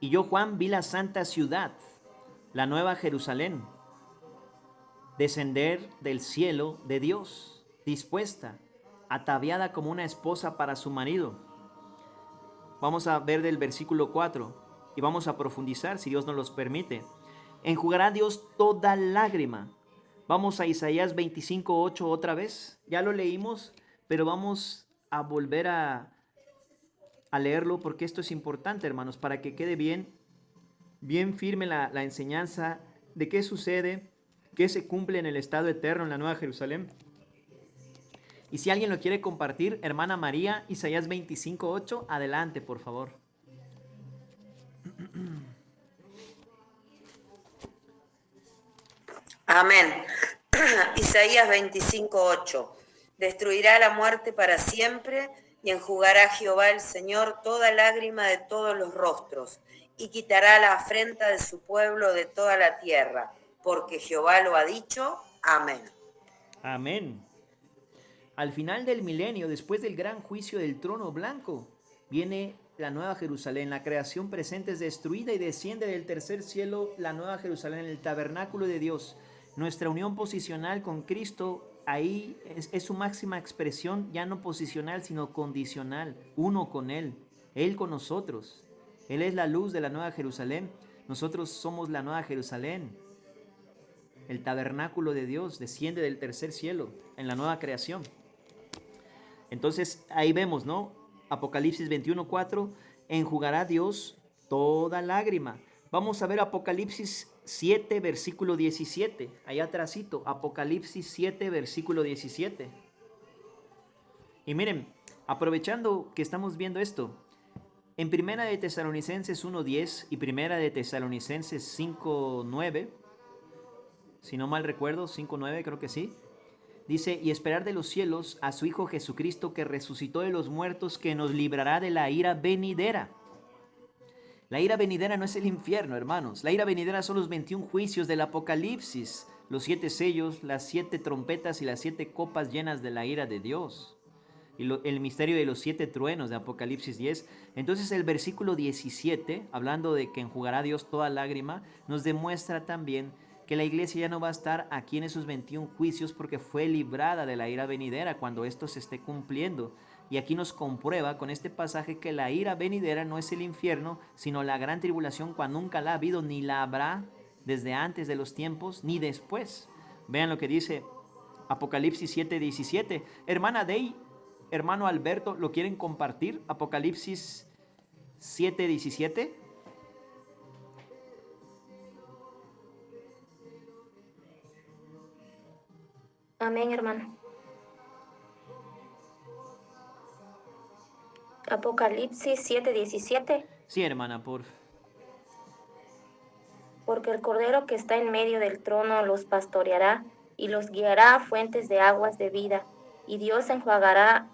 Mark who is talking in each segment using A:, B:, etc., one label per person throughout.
A: Y yo, Juan, vi la santa ciudad, la nueva Jerusalén, descender del cielo de Dios, dispuesta, ataviada como una esposa para su marido. Vamos a ver del versículo 4 y vamos a profundizar si Dios nos los permite. Enjugará Dios toda lágrima. Vamos a Isaías 25:8 otra vez. Ya lo leímos, pero vamos a volver a leerlo porque esto es importante, hermanos, para que quede bien firme la enseñanza de qué sucede, qué se cumple en el estado eterno en la Nueva Jerusalén. Y si alguien lo quiere compartir, hermana María, Isaías 25:8, adelante, por favor.
B: Amén. Isaías 25:8. Destruirá la muerte para siempre y enjugará Jehová el Señor toda lágrima de todos los rostros y quitará la afrenta de su pueblo de toda la tierra, porque Jehová lo ha dicho. Amén.
A: Amén. Al final del milenio, después del gran juicio del trono blanco, viene la nueva Jerusalén. La creación presente es destruida y desciende del tercer cielo la nueva Jerusalén, el tabernáculo de Dios. Nuestra unión posicional con Cristo ahí es su máxima expresión, ya no posicional, sino condicional, uno con Él con nosotros. Él es la luz de la nueva Jerusalén, nosotros somos la nueva Jerusalén. El tabernáculo de Dios desciende del tercer cielo en la nueva creación. Entonces ahí vemos, ¿no? Apocalipsis 21:4, enjugará Dios toda lágrima. Vamos a ver Apocalipsis 7, versículo 17. Allá atrásito, Apocalipsis 7, versículo 17. Y miren, aprovechando que estamos viendo esto, en Primera de Tesalonicenses 1:10 y Primera de Tesalonicenses 5:9, si no mal recuerdo, 5:9 creo que sí, dice, y esperar de los cielos a su Hijo Jesucristo que resucitó de los muertos, que nos librará de la ira venidera. La ira venidera no es el infierno, hermanos. La ira venidera son los 21 juicios del Apocalipsis, los 7 sellos, las 7 trompetas y las 7 copas llenas de la ira de Dios. Y el misterio de los 7 truenos de Apocalipsis 10. Entonces el versículo 17, hablando de que enjugará Dios toda lágrima, nos demuestra también que la iglesia ya no va a estar aquí en esos 21 juicios porque fue librada de la ira venidera cuando esto se esté cumpliendo. Y aquí nos comprueba con este pasaje que la ira venidera no es el infierno, sino la gran tribulación, cuando nunca la ha habido ni la habrá desde antes de los tiempos ni después. Vean lo que dice Apocalipsis 7:17. Hermana Dey, hermano Alberto, ¿lo quieren compartir? Apocalipsis 7:17.
C: Amén, hermano. Apocalipsis 7:17.
A: Sí, hermana, por...
C: Porque el Cordero que está en medio del trono los pastoreará y los guiará a fuentes de aguas de vida, y Dios enjugará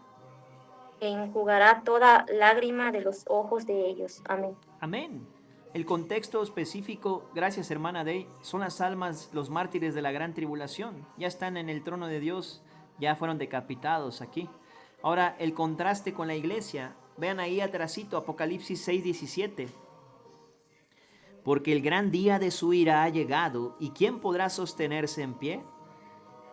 C: toda lágrima de los ojos de ellos. Amén.
A: Amén. El contexto específico, gracias hermana Day, son las almas, los mártires de la gran tribulación. Ya están en el trono de Dios, ya fueron decapitados aquí. Ahora, el contraste con la iglesia, vean ahí atrásito, Apocalipsis 6:17. Porque el gran día de su ira ha llegado, ¿y quién podrá sostenerse en pie?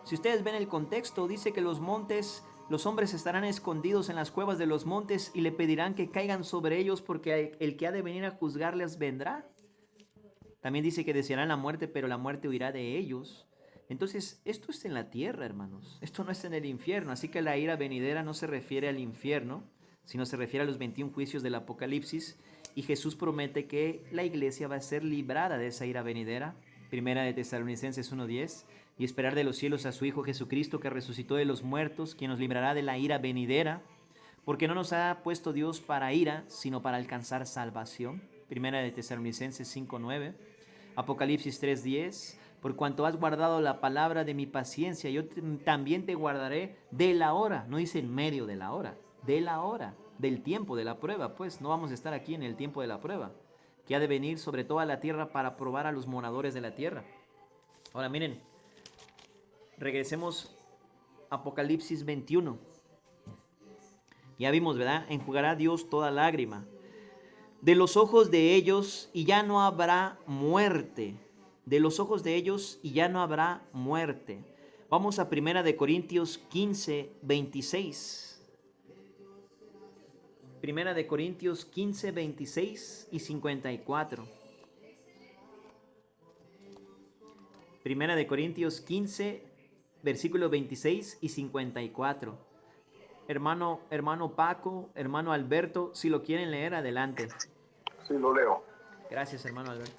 A: Si ustedes ven el contexto, dice que los montes, los hombres estarán escondidos en las cuevas de los montes y le pedirán que caigan sobre ellos porque el que ha de venir a juzgarles vendrá. También dice que desearán la muerte, pero la muerte huirá de ellos. Entonces, esto es en la tierra, hermanos. Esto no es en el infierno. Así que la ira venidera no se refiere al infierno, sino se refiere a los 21 juicios del Apocalipsis. Y Jesús promete que la iglesia va a ser librada de esa ira venidera. Primera de Tesalonicenses 1:10. Y esperar de los cielos a su Hijo Jesucristo, que resucitó de los muertos, quien nos librará de la ira venidera. Porque no nos ha puesto Dios para ira, sino para alcanzar salvación. Primera de Tesalonicenses 5:9. Apocalipsis 3:10. Por cuanto has guardado la palabra de mi paciencia, yo también te guardaré de la hora. No dice en medio de la hora, de la hora, del tiempo de la prueba. Pues no vamos a estar aquí en el tiempo de la prueba, que ha de venir sobre toda la tierra para probar a los moradores de la tierra. Ahora miren, regresemos a Apocalipsis 21. Ya vimos, ¿verdad? Enjugará Dios toda lágrima. De los ojos de ellos y ya no habrá muerte. De los ojos de ellos y ya no habrá muerte. Vamos a 1 Corintios 15, 26. 1 Corintios 15, 26 y 54. 1 Corintios 15, versículos 26 y 54. Hermano Paco, hermano Alberto, si lo quieren leer, adelante.
D: Sí, lo leo.
A: Gracias, hermano Alberto.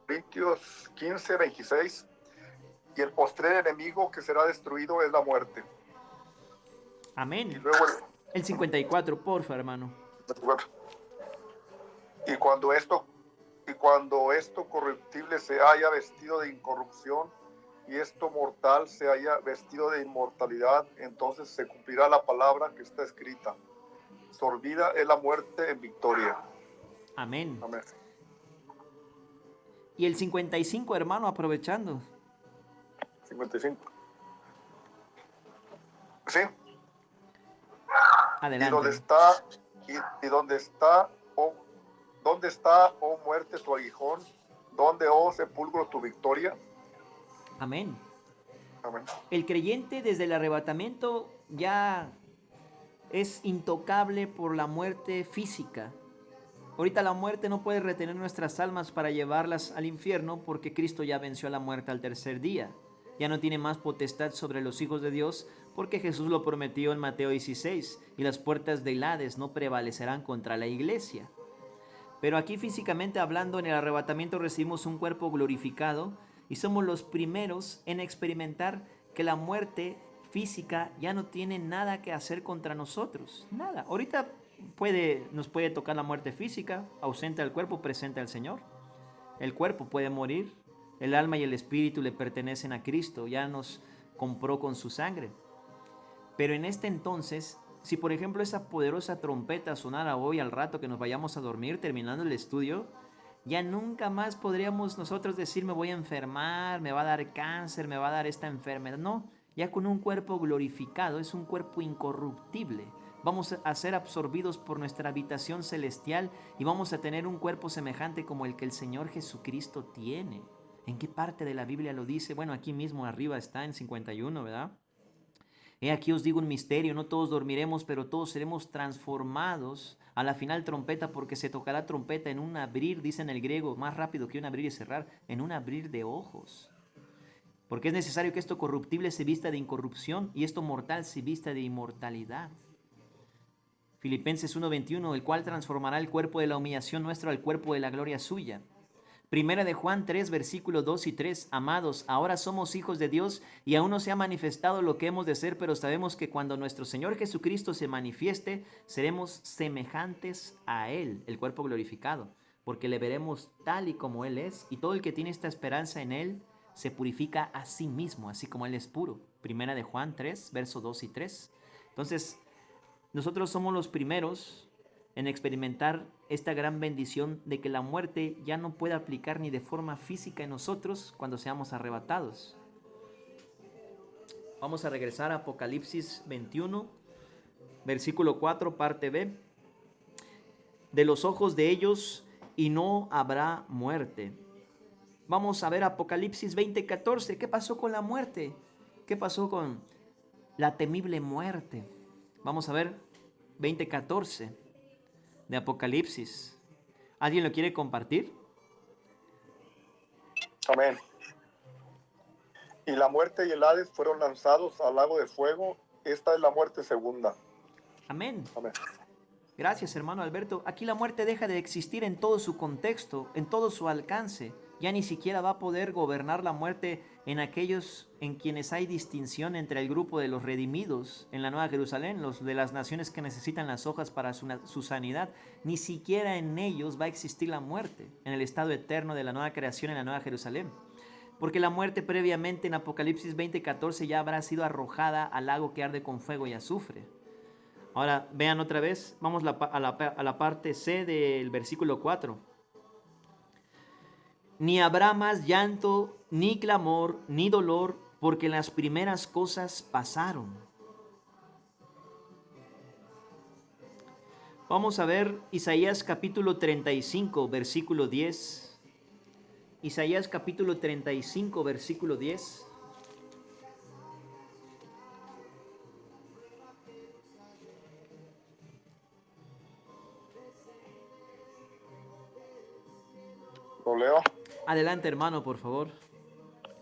D: Corintios 15, 26. Y el postrer enemigo que será destruido es la muerte.
A: Amén.
D: Y luego
A: El 54, porfa, hermano.
D: y cuando esto corruptible se haya vestido de incorrupción y esto mortal se haya vestido de inmortalidad, entonces se cumplirá la palabra que está escrita: sorbida es la muerte en victoria.
A: Amén.
D: Amén.
A: Y el 55, hermano, aprovechando.
D: 55. Sí.
A: Adelante.
D: Y dónde está, oh muerte, tu aguijón? ¿Dónde, oh sepulcro, tu victoria?
A: Amén.
D: Amén.
A: El creyente desde el arrebatamiento ya es intocable por la muerte física. Ahorita la muerte no puede retener nuestras almas para llevarlas al infierno, porque Cristo ya venció a la muerte al tercer día. Ya no tiene más potestad sobre los hijos de Dios, porque Jesús lo prometió en Mateo 16, y las puertas del Hades no prevalecerán contra la iglesia. Pero aquí, físicamente hablando, en el arrebatamiento recibimos un cuerpo glorificado y somos los primeros en experimentar que la muerte física ya no tiene nada que hacer contra nosotros. Nada. Ahorita nos puede tocar la muerte física, ausente al cuerpo, presente al Señor. El cuerpo puede morir, el alma y el espíritu le pertenecen a Cristo, ya nos compró con su sangre. Pero en este entonces, si por ejemplo esa poderosa trompeta sonara hoy al rato que nos vayamos a dormir terminando el estudio, ya nunca más podríamos nosotros decir: me voy a enfermar, me va a dar cáncer, me va a dar esta enfermedad. No, ya con un cuerpo glorificado, es un cuerpo incorruptible. Vamos a ser absorbidos por nuestra habitación celestial y vamos a tener un cuerpo semejante como el que el Señor Jesucristo tiene. ¿En qué parte de la Biblia lo dice? Bueno, aquí mismo arriba está en 51, ¿verdad? He aquí os digo un misterio: no todos dormiremos, pero todos seremos transformados a la final trompeta, porque se tocará trompeta en un abrir, dice en el griego, más rápido que un abrir y cerrar, en un abrir de ojos. Porque es necesario que esto corruptible se vista de incorrupción y esto mortal se vista de inmortalidad. Filipenses 1:21, el cual transformará el cuerpo de la humillación nuestro al cuerpo de la gloria suya. Primera de Juan 3, versículos 2 y 3. Amados, ahora somos hijos de Dios y aún no se ha manifestado lo que hemos de ser, pero sabemos que cuando nuestro Señor Jesucristo se manifieste, seremos semejantes a Él, el cuerpo glorificado, porque le veremos tal y como Él es, y todo el que tiene esta esperanza en Él se purifica a sí mismo, así como Él es puro. Primera de Juan 3, versos 2 y 3. Entonces, nosotros somos los primeros en experimentar esta gran bendición de que la muerte ya no puede aplicar ni de forma física en nosotros cuando seamos arrebatados. Vamos a regresar a Apocalipsis 21, versículo 4, parte B. De los ojos de ellos y no habrá muerte. Vamos a ver Apocalipsis 20:14. ¿Qué pasó con la muerte? ¿Qué pasó con la temible muerte? Vamos a ver 20:14 de Apocalipsis. ¿Alguien lo quiere compartir?
D: Amén. Y la muerte y el Hades fueron lanzados al lago de fuego. Esta es la muerte segunda.
A: Amén.
D: Amén.
A: Gracias, hermano Alberto. Aquí la muerte deja de existir en todo su contexto, en todo su alcance. Ya ni siquiera va a poder gobernar la muerte en aquellos en quienes hay distinción entre el grupo de los redimidos en la Nueva Jerusalén, los de las naciones que necesitan las hojas para su sanidad. Ni siquiera en ellos va a existir la muerte, en el estado eterno de la nueva creación en la Nueva Jerusalén. Porque la muerte previamente en Apocalipsis 20:14 ya habrá sido arrojada al lago que arde con fuego y azufre. Ahora vean otra vez, vamos a la parte C del versículo 4. Ni habrá más llanto, ni clamor, ni dolor, porque las primeras cosas pasaron. Vamos a ver Isaías capítulo 35, versículo 10. Isaías capítulo 35, versículo 10.
D: Lo leo.
A: Adelante, hermano, por favor.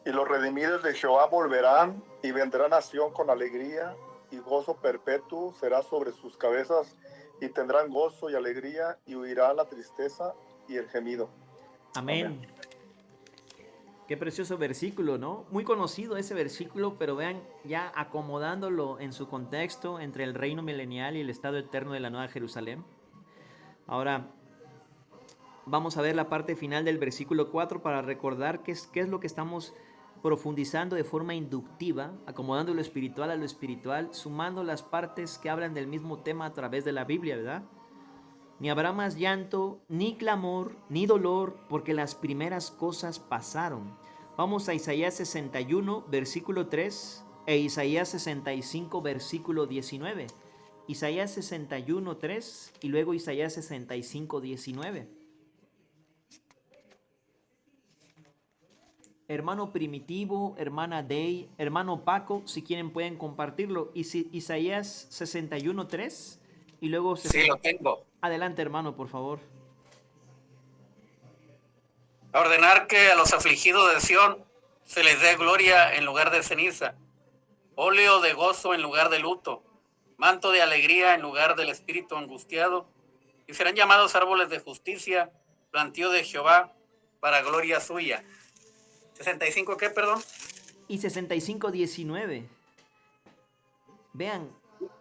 D: Y los redimidos de Jehová volverán, y vendrá nación con alegría, y gozo perpetuo será sobre sus cabezas, y tendrán gozo y alegría, y huirá la tristeza y el gemido.
A: Amén. Qué precioso versículo, ¿no? Muy conocido ese versículo, pero vean, ya acomodándolo en su contexto entre el reino milenial y el estado eterno de la Nueva Jerusalén. Ahora, vamos a ver la parte final del versículo 4 para recordar qué es lo que estamos profundizando de forma inductiva, acomodando lo espiritual a lo espiritual, sumando las partes que hablan del mismo tema a través de la Biblia, ¿verdad? Ni habrá más llanto, ni clamor, ni dolor, porque las primeras cosas pasaron. Vamos a Isaías 61, versículo 3, e Isaías 65, versículo 19. Isaías 61, 3, y luego Isaías 65, 19. Hermano Primitivo, hermana Day, hermano Paco, si quieren pueden compartirlo. Isaías 61, 3, y luego...
E: Sí, lo tengo.
A: Adelante, hermano, por favor.
E: A ordenar que a los afligidos de Sión se les dé gloria en lugar de ceniza, óleo de gozo en lugar de luto, manto de alegría en lugar del espíritu angustiado, y serán llamados árboles de justicia, plantío de Jehová, para gloria suya. ¿65 qué, perdón?
A: Y 65, 19. Vean,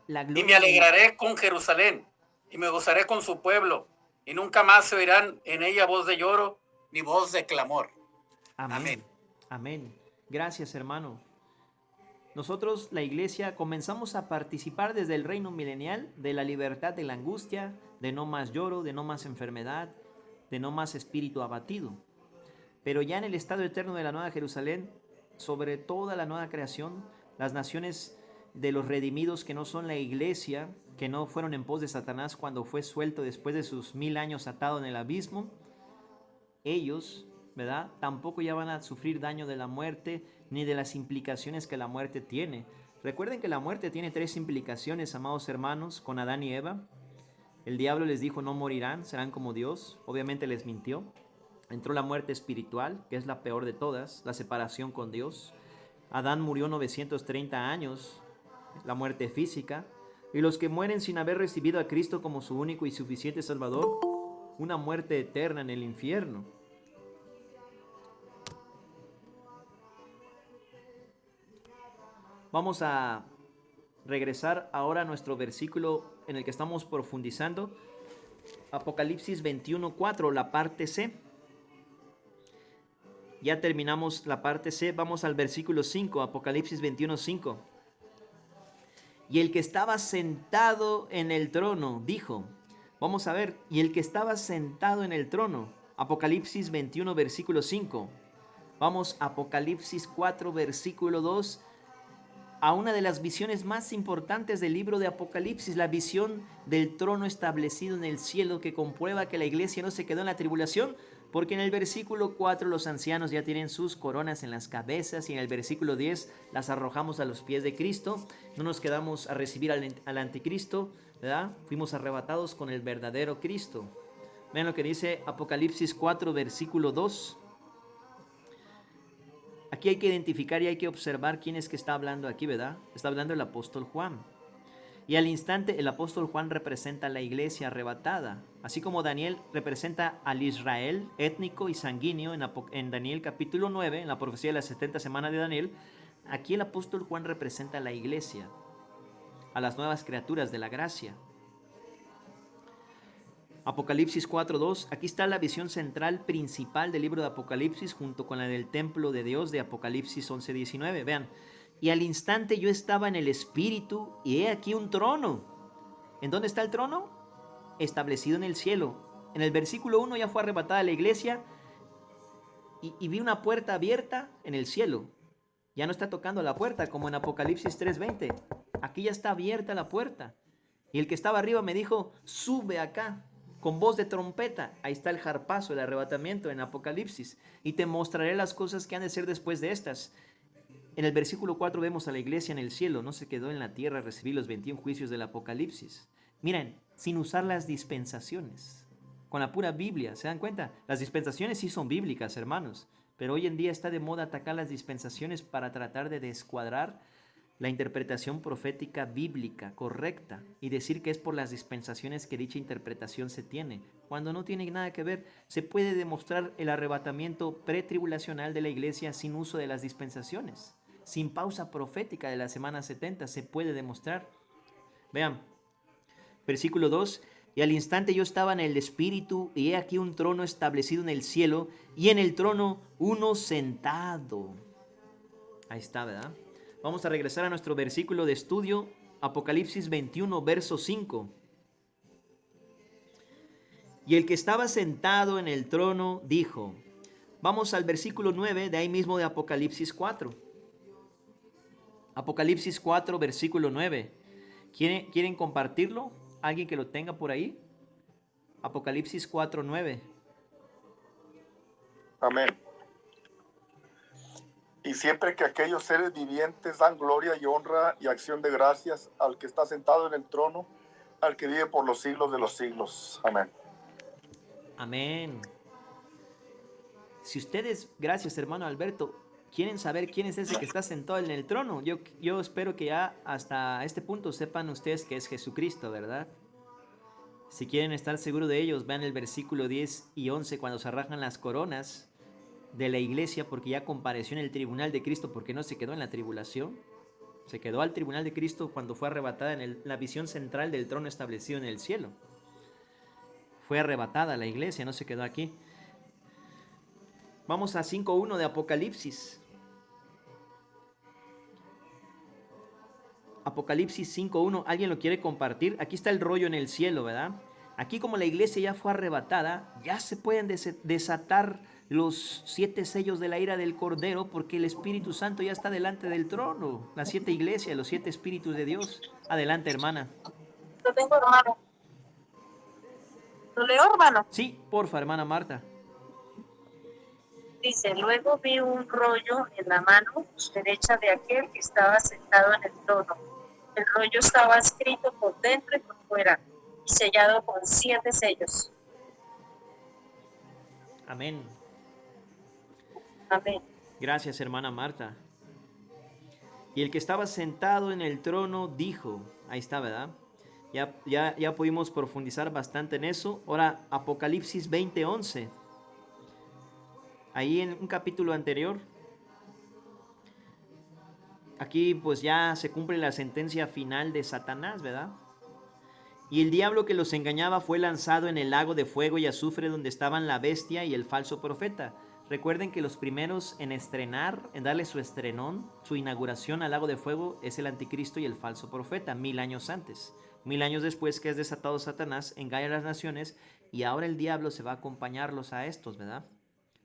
A: la gloria...
E: Y me alegraré con Jerusalén, y me gozaré con su pueblo, y nunca más se oirán en ella voz de lloro, ni voz de clamor.
A: Amén.
E: Amén.
A: Amén. Gracias, hermano. Nosotros, la iglesia, comenzamos a participar desde el reino milenial de la libertad de la angustia, de no más lloro, de no más enfermedad, de no más espíritu abatido. Pero ya en el estado eterno de la Nueva Jerusalén, sobre toda la nueva creación, las naciones de los redimidos que no son la iglesia, que no fueron en pos de Satanás cuando fue suelto después de sus 1000 años atado en el abismo, ellos, ¿verdad?, tampoco ya van a sufrir daño de la muerte ni de las implicaciones que la muerte tiene. Recuerden que la muerte tiene 3 implicaciones, amados hermanos, con Adán y Eva. El diablo les dijo no morirán, serán como Dios. Obviamente les mintió. Entró la muerte espiritual, que es la peor de todas, la separación con Dios. Adán murió 930 años, la muerte física. Y los que mueren sin haber recibido a Cristo como su único y suficiente Salvador, una muerte eterna en el infierno. Vamos a regresar ahora a nuestro versículo en el que estamos profundizando. Apocalipsis 21:4, la parte C. Ya terminamos la parte C, vamos al versículo 5, Apocalipsis 21:5. Y el que estaba sentado en el trono dijo, vamos a ver, y el que estaba sentado en el trono, Apocalipsis 21, versículo 5. Vamos a Apocalipsis 4, versículo 2, a una de las visiones más importantes del libro de Apocalipsis, la visión del trono establecido en el cielo, que comprueba que la iglesia no se quedó en la tribulación, porque en el versículo 4 los ancianos ya tienen sus coronas en las cabezas, y en el versículo 10 las arrojamos a los pies de Cristo. No nos quedamos a recibir al anticristo, ¿verdad? Fuimos arrebatados con el verdadero Cristo. Vean lo que dice Apocalipsis 4, versículo 2. Aquí hay que identificar y hay que observar quién es que está hablando aquí, ¿verdad? Está hablando el apóstol Juan. Y al instante el apóstol Juan representa a la iglesia arrebatada, así como Daniel representa al Israel étnico y sanguíneo en Daniel capítulo 9, en la profecía de las 70 semanas de Daniel. Aquí el apóstol Juan representa a la iglesia, a las nuevas criaturas de la gracia. Apocalipsis 4:2, aquí está la visión central principal del libro de Apocalipsis junto con la del templo de Dios de Apocalipsis 11:19. Vean, y al instante yo estaba en el espíritu y he aquí un trono. ¿En dónde está el trono? Establecido en el cielo. En el versículo 1 ya fue arrebatada la iglesia y vi una puerta abierta en el cielo. Ya no está tocando la puerta como en Apocalipsis 3:20. Aquí ya está abierta la puerta. Y el que estaba arriba me dijo, sube acá, con voz de trompeta. Ahí está el harpazo, el arrebatamiento en Apocalipsis. Y te mostraré las cosas que han de ser después de estas. En el versículo 4 vemos a la iglesia en el cielo, no se quedó en la tierra a recibir los 21 juicios del Apocalipsis. Miren, sin usar las dispensaciones, con la pura Biblia, ¿se dan cuenta? Las dispensaciones sí son bíblicas, hermanos, pero hoy en día está de moda atacar las dispensaciones para tratar de descuadrar la interpretación profética bíblica correcta y decir que es por las dispensaciones que dicha interpretación se tiene, cuando no tiene nada que ver. Se puede demostrar el arrebatamiento pretribulacional de la iglesia sin uso de las dispensaciones. Sin pausa profética de la semana 70 se puede demostrar. Vean, versículo 2. Y al instante yo estaba en el espíritu, y he aquí un trono establecido en el cielo, y en el trono uno sentado. Ahí está, ¿verdad? Vamos a regresar a nuestro versículo de estudio, Apocalipsis 21, verso 5. Y el que estaba sentado en el trono dijo, vamos al versículo 9, de ahí mismo de Apocalipsis 4. Apocalipsis 4, versículo 9. ¿Quieren compartirlo? ¿Alguien que lo tenga por ahí? Apocalipsis 4, 9.
D: Amén. Y siempre que aquellos seres vivientes dan gloria y honra y acción de gracias al que está sentado en el trono, al que vive por los siglos de los siglos. Amén.
A: Amén. Si ustedes, gracias hermano Alberto, quieren saber quién es ese que está sentado en el trono, yo espero que ya hasta este punto sepan ustedes que es Jesucristo, ¿verdad? Si quieren estar seguros de ellos, vean el versículo 10 y 11 cuando se arranjan las coronas de la iglesia porque ya compareció en el tribunal de Cristo, porque no se quedó en la tribulación. Se quedó al tribunal de Cristo cuando fue arrebatada en la visión central del trono establecido en el cielo. Fue arrebatada la iglesia, no se quedó aquí. Vamos a 5.1 de Apocalipsis. Apocalipsis 5.1, ¿alguien lo quiere compartir? Aquí está el rollo en el cielo, ¿verdad? Aquí como la iglesia ya fue arrebatada, ya se pueden desatar los 7 sellos de la ira del Cordero porque el Espíritu Santo ya está delante del trono. Las 7 iglesias, los 7 espíritus de Dios. Adelante, hermana.
F: Lo tengo, hermano. ¿Lo leo, hermano?
A: Sí, porfa, hermana Marta.
F: Dice, luego vi un rollo en la mano derecha de aquel que estaba sentado en el trono. El rollo estaba escrito por dentro y por fuera, y sellado con 7 sellos.
A: Amén.
F: Amén.
A: Gracias, hermana Marta. Y el que estaba sentado en el trono dijo, ahí está, ¿verdad? Ya pudimos profundizar bastante en eso. Ahora, Apocalipsis 20:11. Ahí en un capítulo anterior, aquí pues ya se cumple la sentencia final de Satanás, ¿verdad? Y el diablo que los engañaba fue lanzado en el lago de fuego y azufre donde estaban la bestia y el falso profeta. Recuerden que los primeros en estrenar, en darle su estrenón, su inauguración al lago de fuego, es el anticristo y el falso profeta, 1000 años antes. 1000 años después que es desatado Satanás, engaña a las naciones y ahora el diablo se va a acompañarlos a estos, ¿verdad?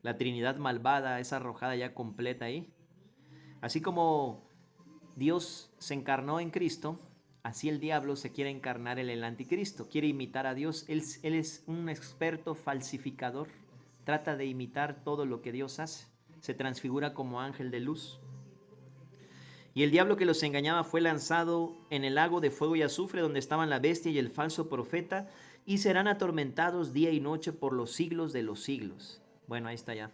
A: La Trinidad malvada es arrojada ya completa ahí. Así como Dios se encarnó en Cristo, así el diablo se quiere encarnar en el anticristo. Quiere imitar a Dios. Él es un experto falsificador. Trata de imitar todo lo que Dios hace. Se transfigura como ángel de luz. Y el diablo que los engañaba fue lanzado en el lago de fuego y azufre donde estaban la bestia y el falso profeta y serán atormentados día y noche por los siglos de los siglos. Bueno, ahí está ya.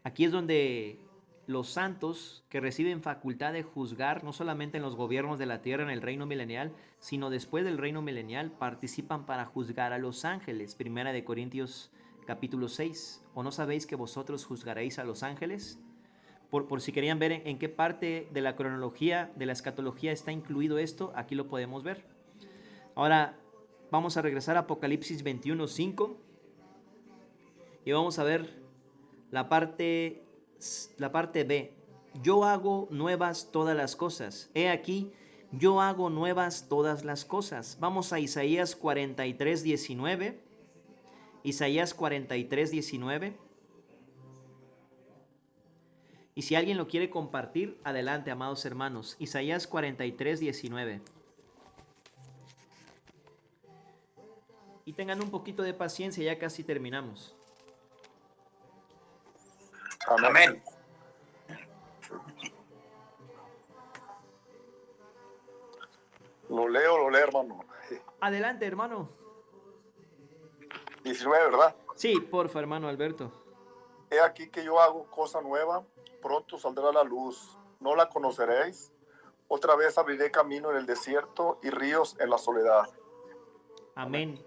A: Aquí es donde los santos que reciben facultad de juzgar, no solamente en los gobiernos de la tierra en el reino milenial, sino después del reino milenial, participan para juzgar a los ángeles. 1 Corintios capítulo 6. ¿O no sabéis que vosotros juzgaréis a los ángeles? Por si querían ver en qué parte de la cronología, de la escatología está incluido esto, aquí lo podemos ver. Ahora vamos a regresar a Apocalipsis 21:5 y vamos a ver la parte B. Yo hago nuevas todas las cosas. He aquí, yo hago nuevas todas las cosas. Vamos a Isaías 43:19. Isaías 43:19. Y si alguien lo quiere compartir, adelante, amados hermanos. Isaías 43:19. y tengan un poquito de paciencia, ya casi terminamos.
E: Amén.
D: Lo leo, hermano.
A: Adelante, hermano.
D: 19, ¿verdad?
A: Sí, porfa, hermano Alberto.
D: He aquí que yo hago cosa nueva, pronto saldrá la luz, no la conoceréis. Otra vez abriré camino en el desierto y ríos en la soledad.
A: Amén.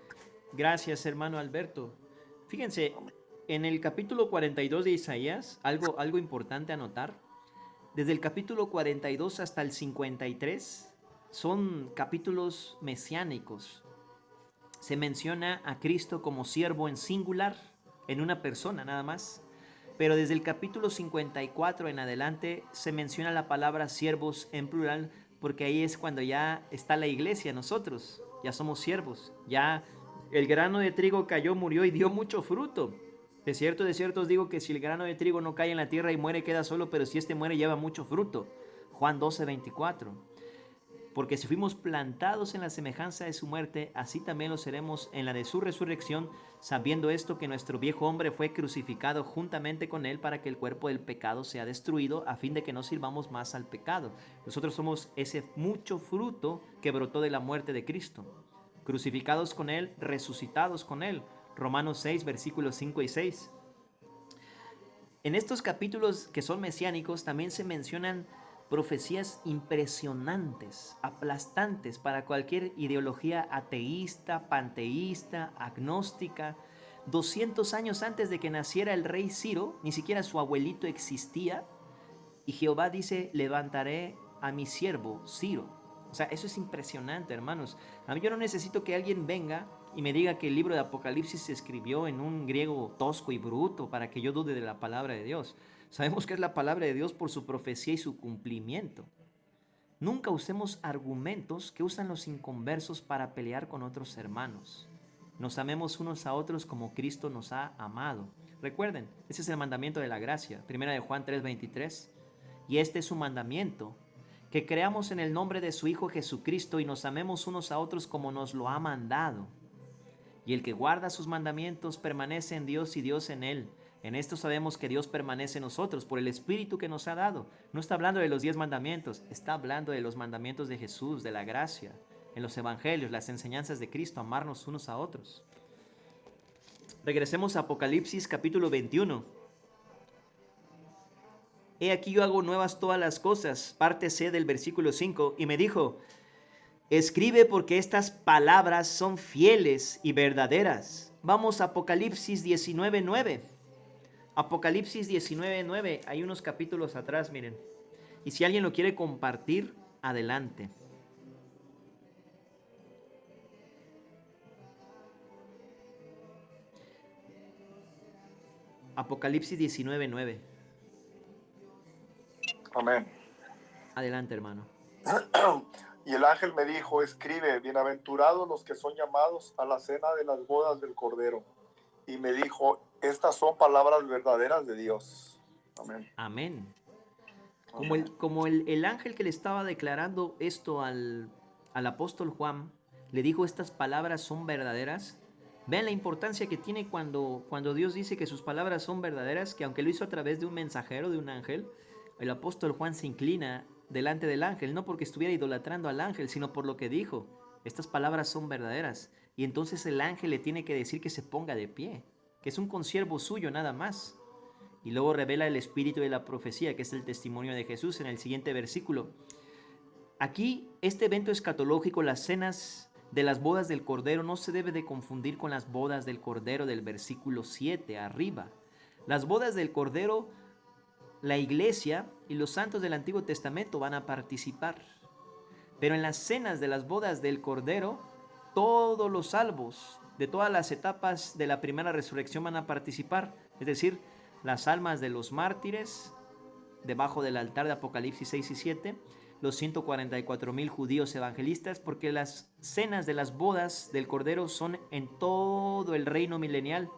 A: Gracias, hermano Alberto. Fíjense, en el capítulo 42 de Isaías, algo importante a notar. Desde el capítulo 42 hasta el 53 son capítulos mesiánicos. Se menciona a Cristo como siervo en singular, en una persona nada más. Pero desde el capítulo 54 en adelante se menciona la palabra siervos en plural, porque ahí es cuando ya está la iglesia, nosotros ya somos siervos, ya el grano de trigo cayó, murió y dio mucho fruto. De cierto os digo que si el grano de trigo no cae en la tierra y muere, queda solo, pero si este muere, lleva mucho fruto. Juan 12:24. Porque si fuimos plantados en la semejanza de su muerte, así también lo seremos en la de su resurrección, sabiendo esto, que nuestro viejo hombre fue crucificado juntamente con él para que el cuerpo del pecado sea destruido, a fin de que no sirvamos más al pecado. Nosotros somos ese mucho fruto que brotó de la muerte de Cristo. Crucificados con él, resucitados con él. Romanos 6, versículos 5 y 6. En estos capítulos que son mesiánicos también se mencionan profecías impresionantes, aplastantes para cualquier ideología ateísta, panteísta, agnóstica. 200 años antes de que naciera el rey Ciro, ni siquiera su abuelito existía, y Jehová dice: levantaré a mi siervo Ciro. O sea, eso es impresionante, hermanos. A mí yo no necesito que alguien venga y me diga que el libro de Apocalipsis se escribió en un griego tosco y bruto para que yo dude de la palabra de Dios. Sabemos que es la palabra de Dios por su profecía y su cumplimiento. Nunca usemos argumentos que usan los inconversos para pelear con otros hermanos. Nos amemos unos a otros como Cristo nos ha amado. Recuerden, ese es el mandamiento de la gracia, 1 de Juan 3:23. Y este es su mandamiento, que creamos en el nombre de su Hijo Jesucristo y nos amemos unos a otros como nos lo ha mandado. Y el que guarda sus mandamientos permanece en Dios y Dios en él. En esto sabemos que Dios permanece en nosotros por el Espíritu que nos ha dado. No está hablando de los 10 mandamientos, está hablando de los mandamientos de Jesús, de la gracia, en los evangelios, las enseñanzas de Cristo, amarnos unos a otros. Regresemos a Apocalipsis capítulo 21. He aquí yo hago nuevas todas las cosas, parte C del versículo 5, y me dijo: escribe, porque estas palabras son fieles y verdaderas. Vamos a Apocalipsis 19:9. Apocalipsis 19:9, hay unos capítulos atrás, miren. Y si alguien lo quiere compartir, adelante. Apocalipsis 19:9.
D: Amén.
A: Adelante, hermano.
D: Y el ángel me dijo: escribe, bienaventurados los que son llamados a la cena de las bodas del Cordero. Y me dijo: estas son palabras verdaderas de Dios. Amén.
A: Amén. Como el ángel que le estaba declarando esto al apóstol Juan, le dijo: estas palabras son verdaderas. Vean la importancia que tiene cuando Dios dice que sus palabras son verdaderas, que aunque lo hizo a través de un mensajero, de un ángel, el apóstol Juan se inclina delante del ángel, no porque estuviera idolatrando al ángel, sino por lo que dijo: estas palabras son verdaderas. Y entonces el ángel le tiene que decir que se ponga de pie, que es un consiervo suyo nada más. Y luego revela el espíritu de la profecía, que es el testimonio de Jesús, en el siguiente versículo. Aquí, este evento escatológico, las cenas de las bodas del Cordero, no se debe de confundir con las bodas del Cordero del versículo 7 arriba. Las bodas del Cordero, la iglesia y los santos del Antiguo Testamento van a participar. Pero en las cenas de las bodas del Cordero, todos los salvos de todas las etapas de la primera resurrección van a participar. Es decir, las almas de los mártires debajo del altar de Apocalipsis 6 y 7, los 144,000 judíos evangelistas, porque las cenas de las bodas del Cordero son en todo el reino milenial.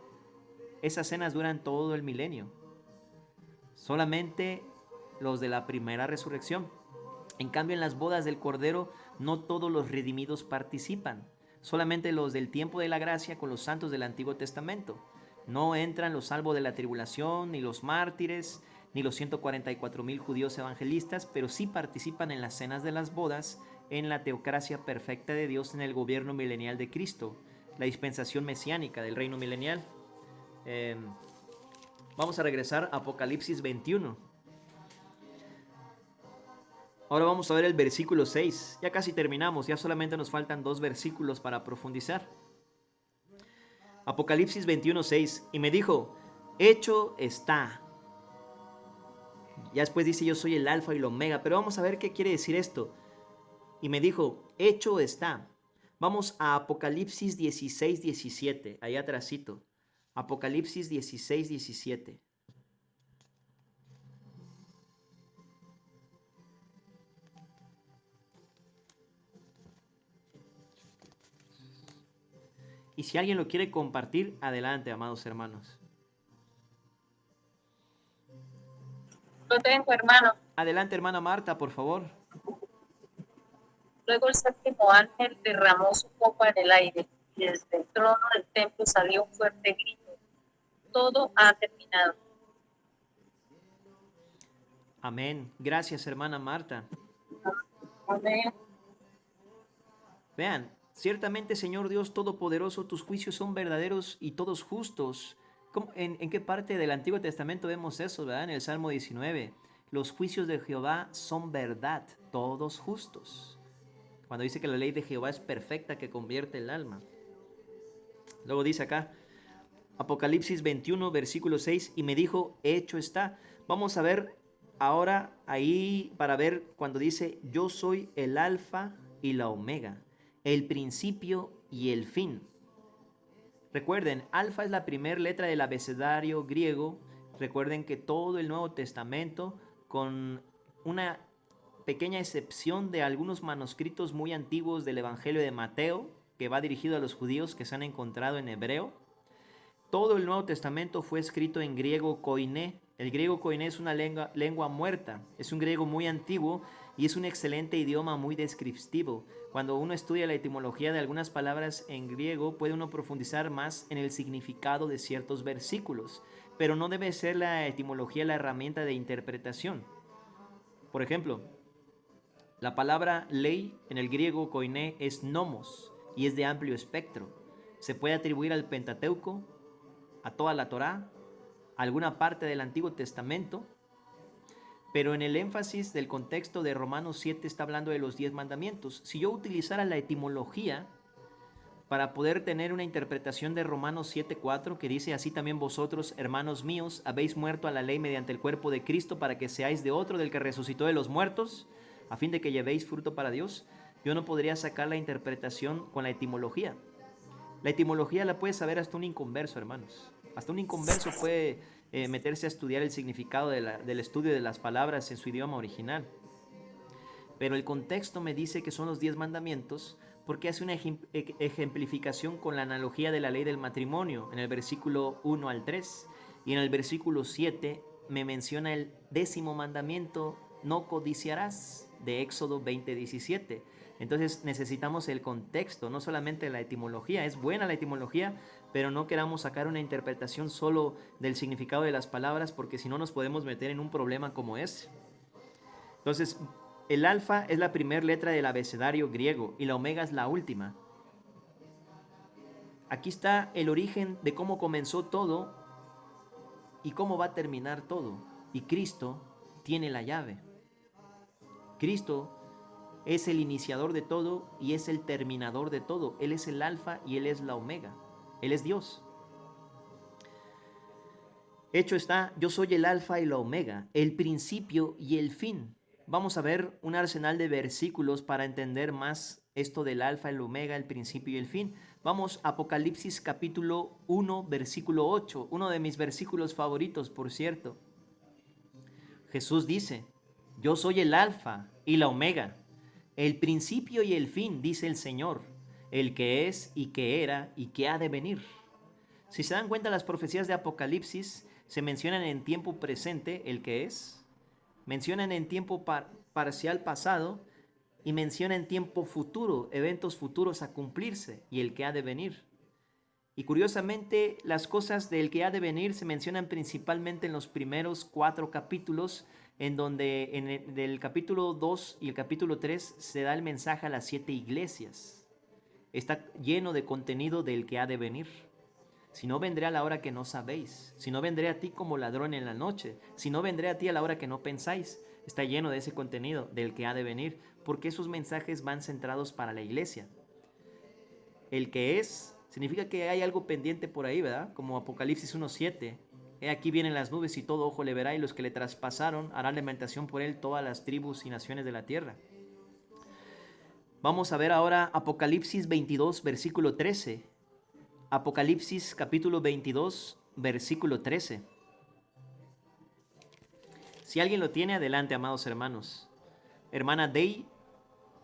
A: Esas cenas duran todo el milenio. Solamente los de la primera resurrección. En cambio, en las bodas del Cordero no todos los redimidos participan. solamente los del tiempo de la gracia con los santos del Antiguo Testamento. No entran los salvos de la tribulación, ni los mártires, ni los 144,000 judíos evangelistas, pero sí participan en las cenas de las bodas, en la teocracia perfecta de Dios, en el gobierno milenial de Cristo, la dispensación mesiánica del reino milenial. Vamos a regresar a Apocalipsis 21. Ahora vamos a ver el versículo 6. Ya casi terminamos, ya solamente nos faltan 2 versículos para profundizar. Apocalipsis 21:6. Y me dijo, hecho está. Ya después dice, yo soy el alfa y el omega, pero vamos a ver qué quiere decir esto. Y me dijo, hecho está. Vamos a Apocalipsis 16:17, ahí atrásito. Apocalipsis 16:17. Y si alguien lo quiere compartir, adelante, amados hermanos.
F: Lo tengo, hermano.
A: Adelante, hermana Marta, por favor.
F: Luego el séptimo ángel derramó su copa en el aire, y desde el trono del templo salió un fuerte grito. Todo ha terminado.
A: Amén. Gracias, hermana Marta.
F: Amén.
A: Vean, ciertamente, Señor Dios Todopoderoso, tus juicios son verdaderos y todos justos. ¿En qué parte del Antiguo Testamento vemos eso, verdad? En el Salmo 19. Los juicios de Jehová son verdad, todos justos. Cuando dice que la ley de Jehová es perfecta, que convierte el alma. Luego dice acá, Apocalipsis 21, versículo 6, y me dijo, hecho está. Vamos a ver ahora ahí para ver cuando dice, yo soy el alfa y la omega, el principio y el fin. Recuerden, alfa es la primera letra del abecedario griego. Recuerden que todo el Nuevo Testamento, con una pequeña excepción de algunos manuscritos muy antiguos del Evangelio de Mateo, que va dirigido a los judíos que se han encontrado en hebreo, todo el Nuevo Testamento fue escrito en griego koiné. El griego koiné es una lengua muerta, es un griego muy antiguo y es un excelente idioma muy descriptivo. Cuando uno estudia la etimología de algunas palabras en griego, puede uno profundizar más en el significado de ciertos versículos, pero no debe ser la etimología la herramienta de interpretación. Por ejemplo, la palabra ley en el griego koiné es nomos y es de amplio espectro. Se puede atribuir al Pentateuco, a toda la Torá, a alguna parte del Antiguo Testamento, pero en el énfasis del contexto de Romanos 7 está hablando de los 10 mandamientos. Si yo utilizara la etimología para poder tener una interpretación de Romanos 7:4, que dice, así también vosotros, hermanos míos, habéis muerto a la ley mediante el cuerpo de Cristo para que seáis de otro, del que resucitó de los muertos, a fin de que llevéis fruto para Dios, yo no podría sacar la interpretación con la etimología. La etimología la puede saber hasta un inconverso, hermanos. Hasta un inconverso puede meterse a estudiar el significado del estudio de las palabras en su idioma original. Pero el contexto me dice que son los 10 mandamientos porque hace una ejemplificación con la analogía de la ley del matrimonio en el versículo 1 al 3. Y en el versículo 7 me menciona el 10º mandamiento, no codiciarás, de Éxodo 20:17. Entonces necesitamos el contexto, no solamente la etimología. Es buena la etimología, pero no queramos sacar una interpretación solo del significado de las palabras, porque si no nos podemos meter en un problema como ese. Entonces, el alfa es la primera letra del abecedario griego y la omega es la última. Aquí está el origen de cómo comenzó todo y cómo va a terminar todo. Y Cristo tiene la llave. Cristo es el iniciador de todo y es el terminador de todo. Él es el alfa y Él es la omega. Él es Dios. Hecho está, yo soy el alfa y la omega, el principio y el fin. Vamos a ver un arsenal de versículos para entender más esto del alfa, el omega, el principio y el fin. Vamos a Apocalipsis capítulo 1, versículo 8, uno de mis versículos favoritos, por cierto. Jesús dice, yo soy el alfa y la omega, el principio y el fin, dice el Señor, el que es y que era y que ha de venir. Si se dan cuenta, las profecías de Apocalipsis se mencionan en tiempo presente, el que es, mencionan en tiempo parcial pasado y menciona en tiempo futuro, eventos futuros a cumplirse y el que ha de venir. Y curiosamente, las cosas del que ha de venir se mencionan principalmente en los primeros 4 capítulos, en donde del capítulo 2 y el capítulo 3 se da el mensaje a las 7 iglesias. Está lleno de contenido del que ha de venir. Si no, vendré a la hora que no sabéis. Si no, vendré a ti como ladrón en la noche. Si no, vendré a ti a la hora que no pensáis. Está lleno de ese contenido del que ha de venir, porque esos mensajes van centrados para la iglesia. El que es, significa que hay algo pendiente por ahí, ¿verdad? Como Apocalipsis 1:7. He aquí vienen las nubes y todo ojo le verá, y los que le traspasaron harán lamentación por él todas las tribus y naciones de la tierra. Vamos a ver ahora Apocalipsis 22, versículo 13. Apocalipsis capítulo 22, versículo 13. Si alguien lo tiene, adelante, amados hermanos. Hermana Day,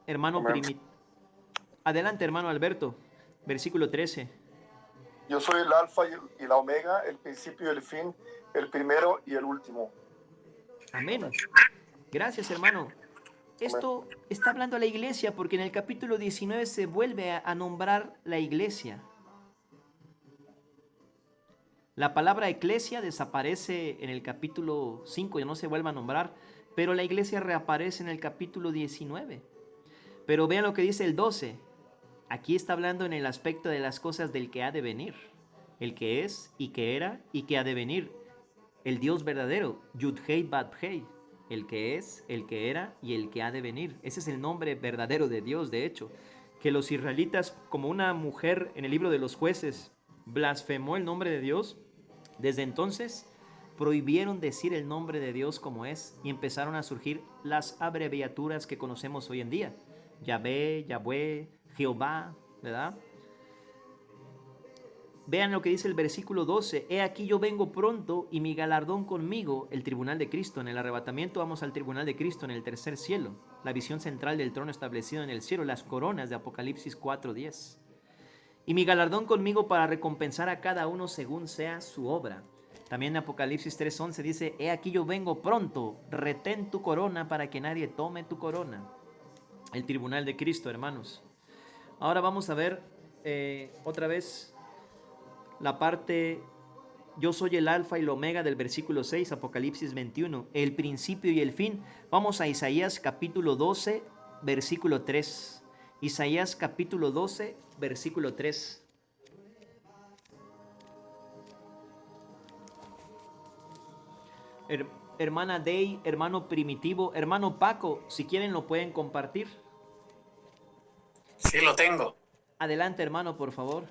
A: hermano adelante, hermano Alberto, versículo 13.
D: Yo soy el alfa y la omega, el principio y el fin, el primero y el último.
A: Amén. Gracias, hermano. Esto está hablando a la iglesia porque en el capítulo 19 se vuelve a nombrar la iglesia. La palabra eclesia desaparece en el capítulo 5, ya no se vuelve a nombrar, pero la iglesia reaparece en el capítulo 19. Pero vean lo que dice el 12. Aquí está hablando en el aspecto de las cosas del que ha de venir. El que es y que era y que ha de venir. El Dios verdadero, Yud-Hei Bat-Hei. El que es, el que era y el que ha de venir. Ese es el nombre verdadero de Dios, de hecho. Que los israelitas, como una mujer en el libro de los jueces, blasfemó el nombre de Dios. Desde entonces prohibieron decir el nombre de Dios como es y empezaron a surgir las abreviaturas que conocemos hoy en día. Yahvé, Yahweh, Jehová, ¿verdad? Vean lo que dice el versículo 12. He aquí yo vengo pronto y mi galardón conmigo, el tribunal de Cristo. En el arrebatamiento vamos al tribunal de Cristo en el tercer cielo. La visión central del trono establecido en el cielo, las coronas de Apocalipsis 4:10. Y mi galardón conmigo para recompensar a cada uno según sea su obra. También en Apocalipsis 3:11 dice, he aquí yo vengo pronto, retén tu corona para que nadie tome tu corona. El tribunal de Cristo, hermanos. Ahora vamos a ver otra vez la parte, yo soy el alfa y el omega del versículo 6, Apocalipsis 21, el principio y el fin. Vamos a Isaías capítulo 12, versículo 3. Isaías capítulo 12, versículo 3. Hermana Day, hermano Primitivo, hermano Paco, si quieren lo pueden compartir.
E: Sí, lo tengo.
A: Adelante, hermano, por favor.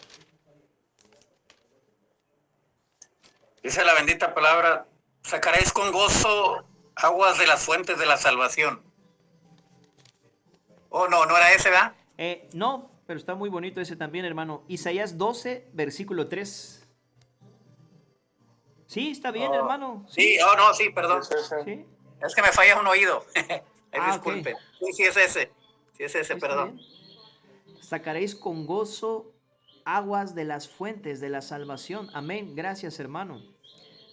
E: Dice la bendita palabra, sacaréis con gozo aguas de las fuentes de la salvación. Oh, no era ese, ¿verdad?
A: No, pero está muy bonito ese también, hermano. Isaías 12, versículo 3. Sí, está bien, hermano.
E: Sí, sí, perdón.
A: ¿Sí?
E: Es que me falla un oído. Disculpe.
A: Okay.
E: Sí, es ese. Sí, es ese,
A: Está
E: perdón.
A: Bien. Sacaréis con gozo aguas de las fuentes de la salvación. Amén. Gracias, hermano.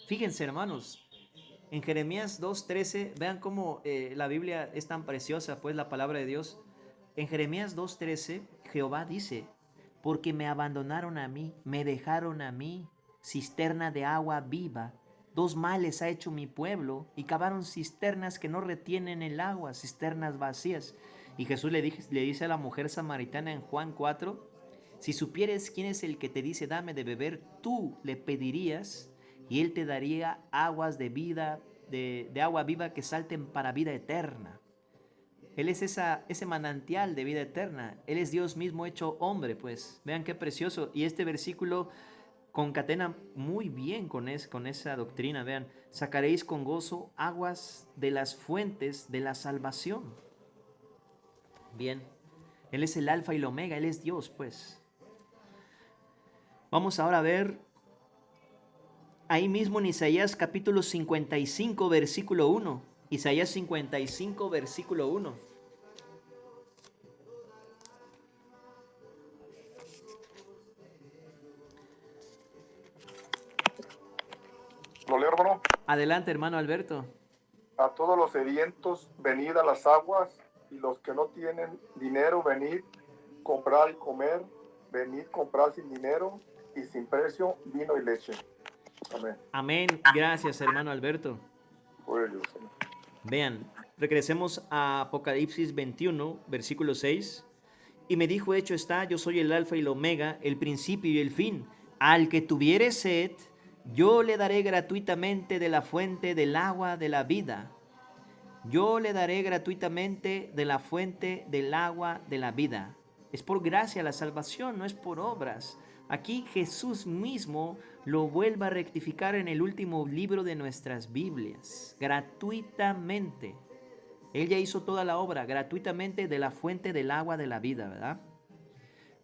A: Fíjense, hermanos, en Jeremías 2:13, vean cómo la Biblia es tan preciosa, pues la palabra de Dios. En Jeremías 2:13, Jehová dice, porque me abandonaron a mí, me dejaron a mí, cisterna de agua viva. 2 males ha hecho mi pueblo, y cavaron cisternas que no retienen el agua, cisternas vacías. Y Jesús le dice a la mujer samaritana en Juan 4, si supieres quién es el que te dice, dame de beber, tú le pedirías, y él te daría aguas de vida, de agua viva que salten para vida eterna. Él es ese manantial de vida eterna. Él es Dios mismo hecho hombre, pues. Vean qué precioso. Y este versículo concatena muy bien con esa doctrina. Vean, sacaréis con gozo aguas de las fuentes de la salvación. Bien, Él es el alfa y el omega, Él es Dios, pues. Vamos ahora a ver ahí mismo en Isaías capítulo 55, versículo 1. Isaías 55, versículo 1.
D: ¿Lo leo, hermano?
A: Adelante, hermano Alberto.
D: A todos los sedientos, venid a las aguas, y los que no tienen dinero, venid, comprar y comer, venid, comprar sin dinero y sin precio vino y leche. Amén.
A: Amén. Gracias, hermano Alberto.
D: Por ellos, Señor.
A: Vean, regresemos a Apocalipsis 21, versículo 6. Y me dijo, hecho está, yo soy el alfa y el omega, el principio y el fin. Al que tuviere sed, yo le daré gratuitamente de la fuente del agua de la vida. Yo le daré gratuitamente de la fuente del agua de la vida. Es por gracia la salvación, no es por obras. Aquí Jesús mismo lo vuelve a rectificar en el último libro de nuestras Biblias. Gratuitamente. Él ya hizo toda la obra gratuitamente de la fuente del agua de la vida, ¿verdad?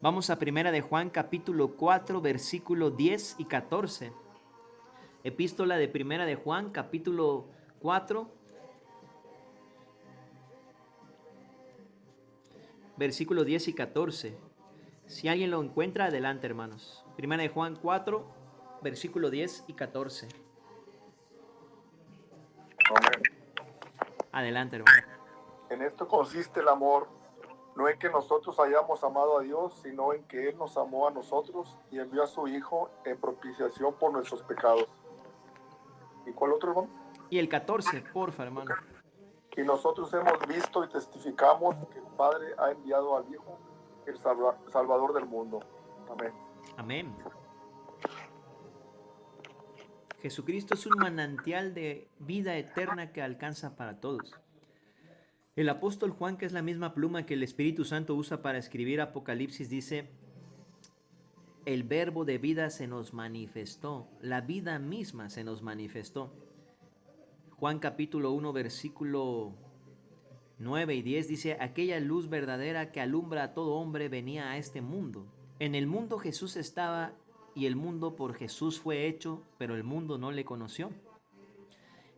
A: Vamos a Primera de Juan capítulo 4, versículo 10 y 14. Epístola de Primera de Juan capítulo 4, versículo 10 y 14. Si alguien lo encuentra, adelante, hermanos. Primera de Juan 4, versículo 10 y 14.
D: Amén.
A: Adelante, hermano.
D: En esto consiste el amor, no en que nosotros hayamos amado a Dios, sino en que Él nos amó a nosotros y envió a su Hijo en propiciación por nuestros pecados. ¿Y cuál otro, hermano?
A: Y el 14, porfa, hermano.
D: Y nosotros hemos visto y testificamos que el Padre ha enviado al Hijo, el Salvador del mundo. Amén.
A: Amén. Jesucristo es un manantial de vida eterna que alcanza para todos. El apóstol Juan, que es la misma pluma que el Espíritu Santo usa para escribir Apocalipsis, dice, el verbo de vida se nos manifestó, la vida misma se nos manifestó. Juan capítulo 1, versículo 9 y 10 dice, aquella luz verdadera que alumbra a todo hombre venía a este mundo. En el mundo Jesús estaba y el mundo por Jesús fue hecho, pero el mundo no le conoció.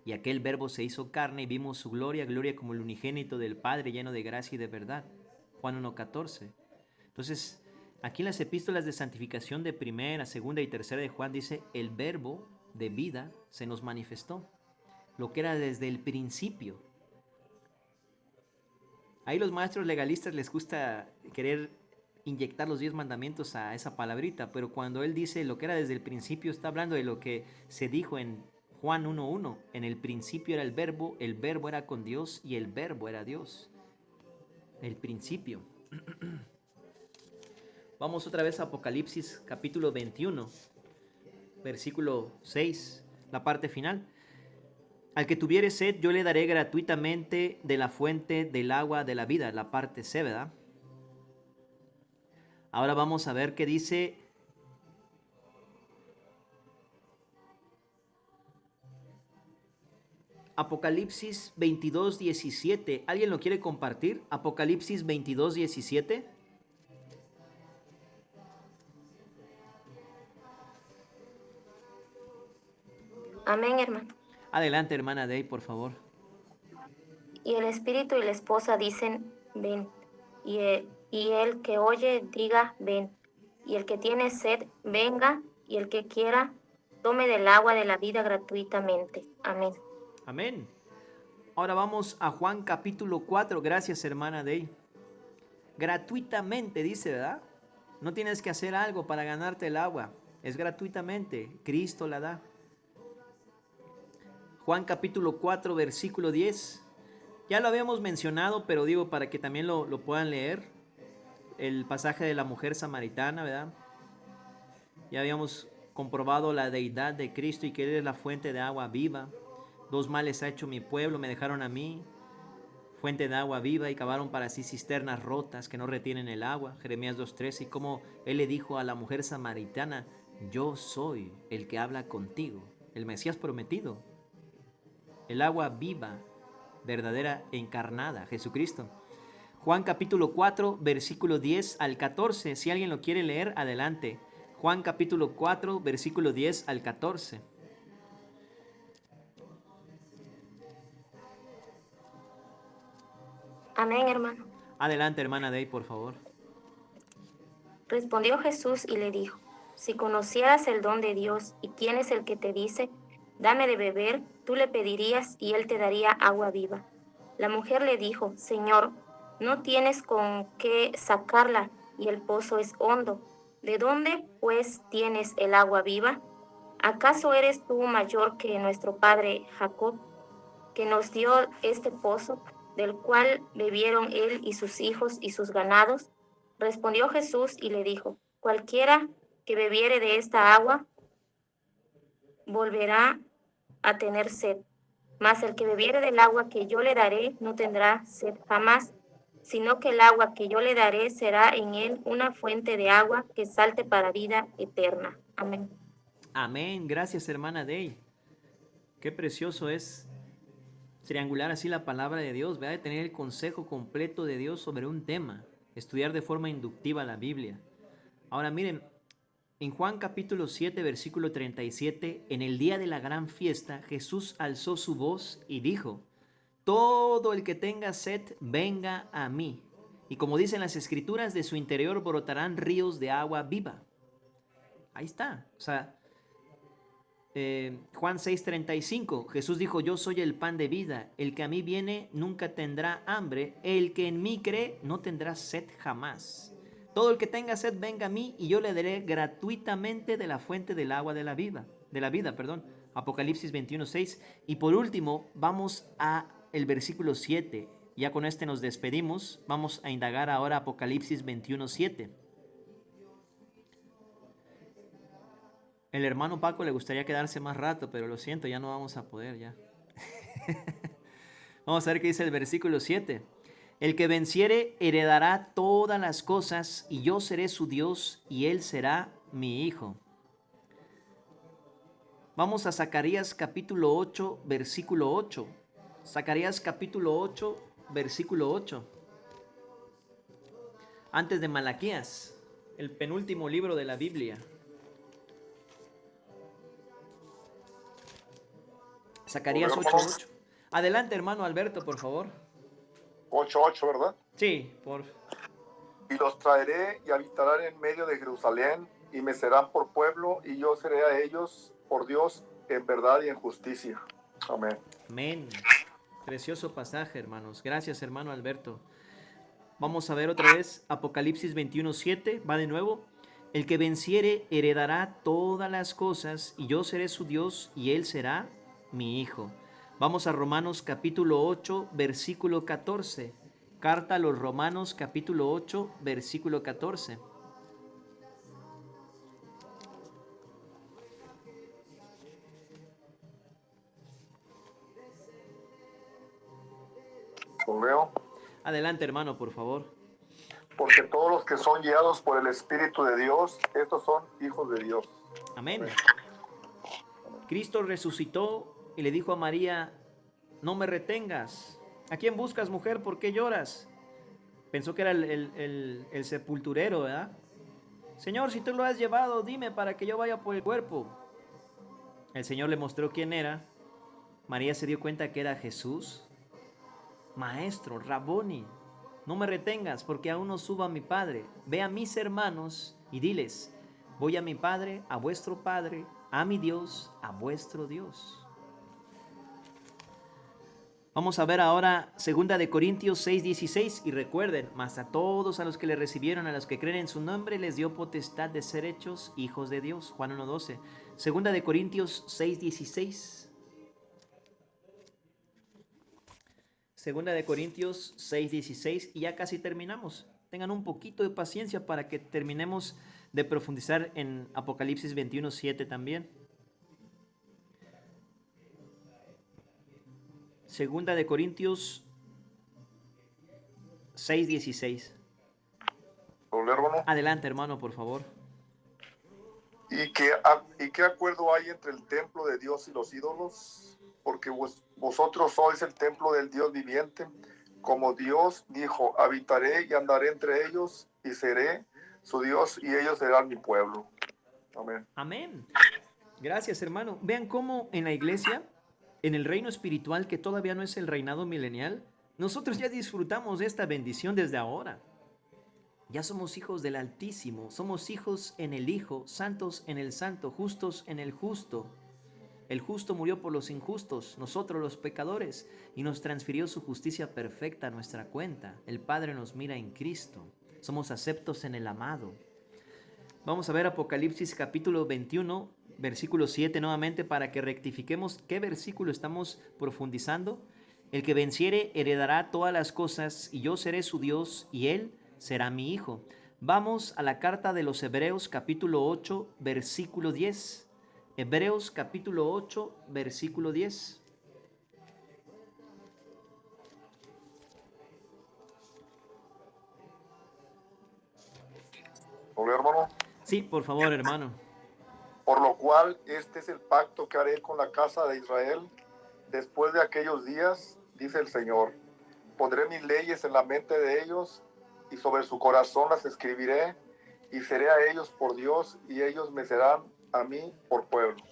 A: Y aquel verbo se hizo carne y vimos su gloria, gloria como el unigénito del Padre, lleno de gracia y de verdad. Juan 1:14. Entonces, aquí en las epístolas de santificación de primera, segunda y tercera de Juan dice, el verbo de vida se nos manifestó, lo que era desde el principio. Ahí los maestros legalistas les gusta querer inyectar los 10 mandamientos a esa palabrita, pero cuando él dice lo que era desde el principio, está hablando de lo que se dijo en Juan 1:1. En el principio era el verbo era con Dios y el verbo era Dios. El principio. Vamos otra vez a Apocalipsis capítulo 21, versículo 6, la parte final. Al que tuviere sed, yo le daré gratuitamente de la fuente del agua de la vida, la parte C, ¿verdad? Ahora vamos a ver qué dice Apocalipsis 22:17. ¿Alguien lo quiere compartir? Apocalipsis 22:17.
C: Amén, hermano.
A: Adelante, hermana Day, por favor.
C: Y el espíritu y la esposa dicen, ven. Y el que oye, diga, ven. Y el que tiene sed, venga. Y el que quiera, tome del agua de la vida gratuitamente. Amén.
A: Amén. Ahora vamos a Juan capítulo 4. Gracias, hermana Day. Gratuitamente, dice, ¿verdad? No tienes que hacer algo para ganarte el agua. Es gratuitamente. Cristo la da. Juan capítulo 4, versículo 10. Ya lo habíamos mencionado, pero digo para que también lo puedan leer. El pasaje de la mujer samaritana, ¿verdad? Ya habíamos comprobado la deidad de Cristo y que Él es la fuente de agua viva. 2 males ha hecho mi pueblo, me dejaron a mí, fuente de agua viva, y cavaron para sí cisternas rotas que no retienen el agua. Jeremías 2:13. Y como Él le dijo a la mujer samaritana, yo soy el que habla contigo, el Mesías prometido. El agua viva, verdadera, encarnada, Jesucristo. Juan capítulo 4, versículo 10 al 14. Si alguien lo quiere leer, adelante. Juan capítulo 4, versículo 10 al 14.
C: Amén, hermano.
A: Adelante, hermana Day, por favor.
C: Respondió Jesús y le dijo, si conocieras el don de Dios y quién es el que te dice, dame de beber, tú le pedirías y él te daría agua viva. La mujer le dijo, Señor, no tienes con qué sacarla, y el pozo es hondo. ¿De dónde, pues, tienes el agua viva? ¿Acaso eres tú mayor que nuestro padre Jacob, que nos dio este pozo, del cual bebieron él y sus hijos y sus ganados? Respondió Jesús y le dijo: cualquiera que bebiere de esta agua volverá a tener sed, mas el que bebiere del agua que yo le daré no tendrá sed jamás, sino que el agua que yo le daré será en él una fuente de agua que salte para vida eterna. Amén.
A: Amén. Gracias, hermana Day. Qué precioso es triangular así la palabra de Dios, ¿verdad? De tener el consejo completo de Dios sobre un tema, estudiar de forma inductiva la Biblia. Ahora miren, en Juan capítulo 7, versículo 37, en el día de la gran fiesta, Jesús alzó su voz y dijo: todo el que tenga sed, venga a mí. Y como dicen las escrituras, de su interior brotarán ríos de agua viva. Ahí está. O sea, Juan 6:35, Jesús dijo: yo soy el pan de vida, el que a mí viene nunca tendrá hambre, el que en mí cree no tendrá sed jamás. Todo el que tenga sed venga a mí y yo le daré gratuitamente de la fuente del agua de la vida, perdón. Apocalipsis 21:6. Y por último, vamos a el versículo 7. Ya con este nos despedimos. Vamos a indagar ahora Apocalipsis 21:7. El hermano Paco le gustaría quedarse más rato, pero lo siento, ya no vamos a poder ya. Vamos a ver qué dice el versículo 7. El que venciere heredará todas las cosas, y yo seré su Dios, y él será mi hijo. Vamos a Zacarías capítulo 8, versículo 8. Zacarías capítulo 8, versículo 8. Antes de Malaquías, el penúltimo libro de la Biblia. Zacarías 8:8. Adelante, hermano Alberto, por favor.
D: 8:8, ¿verdad?
A: Sí, por...
D: Y los traeré y habitarán en medio de Jerusalén, y me serán por pueblo, y yo seré a ellos por Dios en verdad y en justicia. Amén.
A: Amén. Precioso pasaje, hermanos. Gracias, hermano Alberto. Vamos a ver otra vez Apocalipsis 21:7. Va de nuevo. El que venciere heredará todas las cosas, y yo seré su Dios, y él será mi hijo. Vamos a Romanos capítulo 8, versículo 14. Carta a los Romanos capítulo 8, versículo 14.
D: ¿Lo veo?
A: Adelante, hermano, por favor.
D: Porque todos los que son guiados por el Espíritu de Dios, estos son hijos de Dios.
A: Amén. Cristo resucitó y le dijo a María: no me retengas. ¿A quién buscas, mujer? ¿Por qué lloras? Pensó que era el sepulturero, ¿verdad? Señor, si tú lo has llevado, dime para que yo vaya por el cuerpo. El Señor le mostró quién era. María se dio cuenta que era Jesús. Maestro, Raboni, no me retengas, porque aún no subo a mi Padre. Ve a mis hermanos y diles: voy a mi Padre, a vuestro Padre, a mi Dios, a vuestro Dios. Vamos a ver ahora 2 de Corintios 6:16, y recuerden: mas a todos a los que le recibieron, a los que creen en su nombre, les dio potestad de ser hechos hijos de Dios. Juan 1:12. 2 de Corintios 6:16. 2 de Corintios 6:16, y ya casi terminamos. Tengan un poquito de paciencia para que terminemos de profundizar en Apocalipsis 21:7 también. 2 de Corintios 6:16.
D: ¿Lo leo, hermano?
A: Adelante, hermano, por favor.
D: ¿Y qué acuerdo hay entre el templo de Dios y los ídolos? Porque vosotros sois el templo del Dios viviente. Como Dios dijo: habitaré y andaré entre ellos, y seré su Dios, y ellos serán mi pueblo. Amén.
A: Amén. Gracias, hermano. Vean cómo en la iglesia, en el reino espiritual, que todavía no es el reinado milenial, nosotros ya disfrutamos de esta bendición desde ahora. Ya somos hijos del Altísimo, somos hijos en el Hijo, santos en el Santo, justos en el Justo. El justo murió por los injustos, nosotros los pecadores, y nos transfirió su justicia perfecta a nuestra cuenta. El Padre nos mira en Cristo. Somos aceptos en el amado. Vamos a ver Apocalipsis capítulo 21, versículo 7 nuevamente para que rectifiquemos qué versículo estamos profundizando. El que venciere heredará todas las cosas, y yo seré su Dios, y él será mi hijo. Vamos a la carta de los Hebreos capítulo 8, versículo 10. Hebreos capítulo 8, versículo 10.
D: ¿Lo hermano?
A: Sí, por favor, hermano.
D: Por lo cual, este es el pacto que haré con la casa de Israel después de aquellos días, dice el Señor. Pondré mis leyes en la mente de ellos y sobre su corazón las escribiré, y seré a ellos por Dios y ellos me serán a mí por pueblo.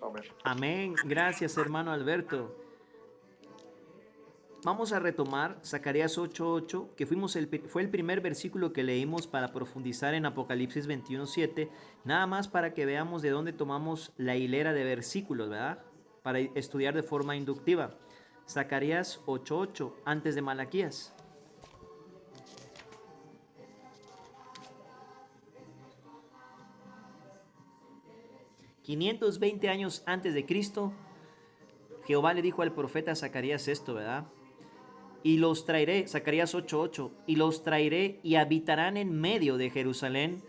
D: Amén.
A: Amén. Gracias, hermano Alberto. Vamos a retomar Zacarías 8:8, que fue el primer versículo que leímos para profundizar en Apocalipsis 21:7, nada más para que veamos de dónde tomamos la hilera de versículos, ¿verdad? Para estudiar de forma inductiva. Zacarías 8:8, antes de Malaquías. ...520 años antes de Cristo... Jehová le dijo al profeta Zacarías esto, ¿verdad? Y los traeré, Zacarías 8:8, y los traeré y habitarán en medio de Jerusalén,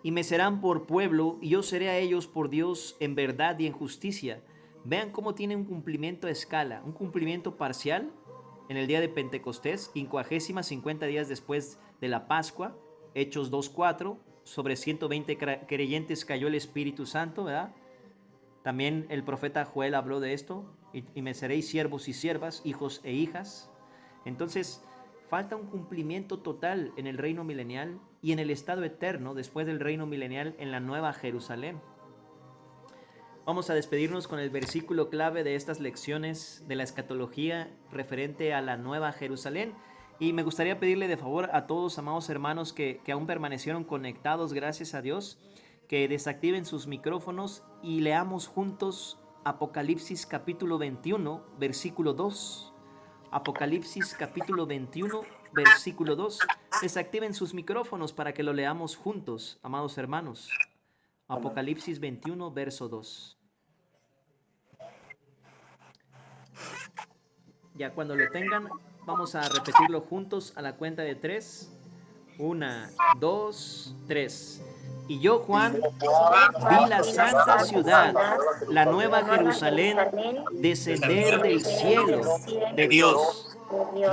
A: y me serán por pueblo, y yo seré a ellos por Dios en verdad y en justicia. Vean cómo tiene un cumplimiento a escala, un cumplimiento parcial en el día de Pentecostés, 50 días después de la Pascua, Hechos 2:4, sobre 120 creyentes cayó el Espíritu Santo, ¿verdad? También el profeta Joel habló de esto, y me seréis siervos y siervas, hijos e hijas. Entonces, falta un cumplimiento total en el reino milenial y en el estado eterno después del reino milenial en la Nueva Jerusalén. Vamos a despedirnos con el versículo clave de estas lecciones de la escatología referente a la Nueva Jerusalén. Y me gustaría pedirle de favor a todos, amados hermanos, que aún permanecieron conectados, gracias a Dios, que desactiven sus micrófonos y leamos juntos Apocalipsis capítulo 21, versículo 2. Apocalipsis capítulo 21, versículo 2. Desactiven sus micrófonos para que lo leamos juntos, amados hermanos. Apocalipsis 21, verso 2. Ya cuando lo tengan, vamos a repetirlo juntos a la cuenta de 3. 1, 2, 3. Y yo, Juan, vi la santa ciudad, la nueva Jerusalén, descender del cielo de Dios,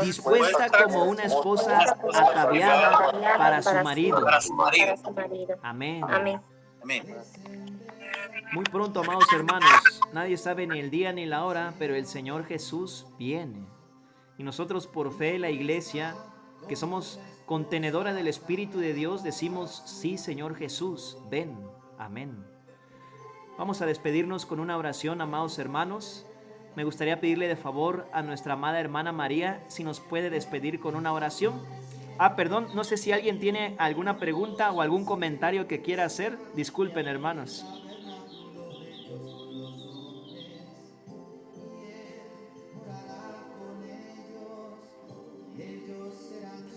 A: dispuesta como una esposa ataviada para su marido. Amén.
C: Amén.
A: Muy pronto, amados hermanos, nadie sabe ni el día ni la hora, pero el Señor Jesús viene. Y nosotros, por fe, la iglesia, que somos contenedora del Espíritu de Dios, decimos: sí, Señor Jesús, ven. Amén. Vamos a despedirnos con una oración, amados hermanos. Me gustaría pedirle de favor a nuestra amada hermana María si nos puede despedir con una oración. Perdón, no sé si alguien tiene alguna pregunta o algún comentario que quiera hacer. Disculpen, hermanos.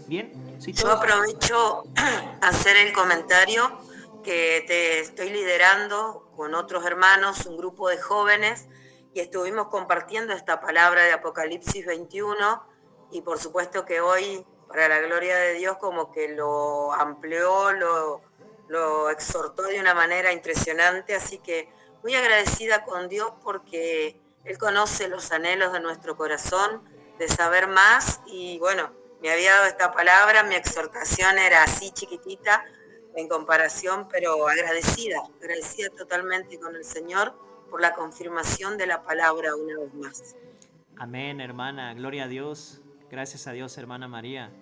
A: Bien, si
B: Yo
A: todos...
B: aprovecho a hacer el comentario que te estoy liderando con otros hermanos, un grupo de jóvenes, y estuvimos compartiendo esta palabra de Apocalipsis 21, y por supuesto que hoy, para la gloria de Dios, como que lo amplió, lo exhortó de una manera impresionante, así que muy agradecida con Dios porque Él conoce los anhelos de nuestro corazón, de saber más, y bueno, me había dado esta palabra, mi exhortación era así chiquitita en comparación, pero agradecida totalmente con el Señor por la confirmación de la palabra una vez más.
A: Amén, hermana. Gloria a Dios. Gracias a Dios, hermana María.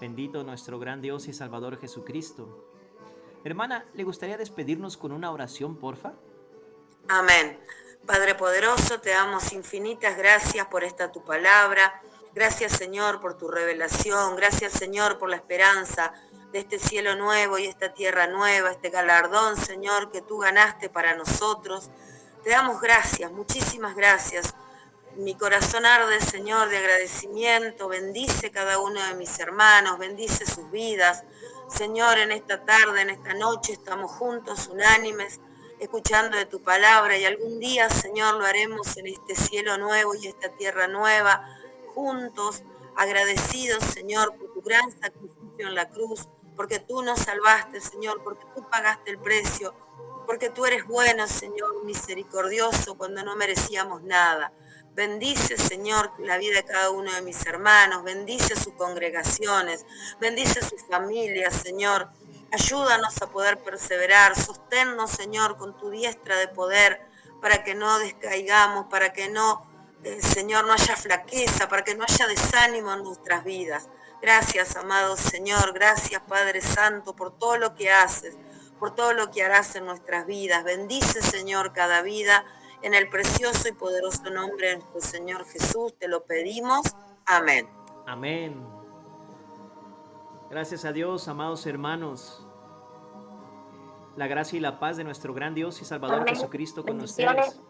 A: Bendito nuestro gran Dios y Salvador Jesucristo. Hermana, ¿le gustaría despedirnos con una oración, porfa?
B: Amén. Padre poderoso, te damos infinitas gracias por esta tu palabra. Gracias, Señor, por tu revelación. Gracias, Señor, por la esperanza de este cielo nuevo y esta tierra nueva, este galardón, Señor, que tú ganaste para nosotros. Te damos gracias, muchísimas gracias. Mi corazón arde, Señor, de agradecimiento. Bendice cada uno de mis hermanos, bendice sus vidas. Señor, en esta tarde, en esta noche, estamos juntos, unánimes, escuchando de tu palabra, y algún día, Señor, lo haremos en este cielo nuevo y esta tierra nueva, juntos, agradecidos, Señor, por tu gran sacrificio en la cruz, porque tú nos salvaste, Señor, porque tú pagaste el precio, porque tú eres bueno, Señor, misericordioso, cuando no merecíamos nada. Bendice, Señor, la vida de cada uno de mis hermanos, bendice sus congregaciones, bendice sus familias, Señor. Ayúdanos a poder perseverar, sosténnos, Señor, con tu diestra de poder, para que no descaigamos, para que no, Señor, no haya flaqueza, para que no haya desánimo en nuestras vidas. Gracias, amado Señor, gracias, Padre Santo, por todo lo que haces, por todo lo que harás en nuestras vidas. Bendice, Señor, cada vida. En el precioso y poderoso nombre de nuestro Señor Jesús te lo pedimos. Amén.
A: Amén. Gracias a Dios, amados hermanos. La gracia y la paz de nuestro gran Dios y Salvador
C: Amén.
A: Jesucristo con
C: Bendiciones.
A: ustedes.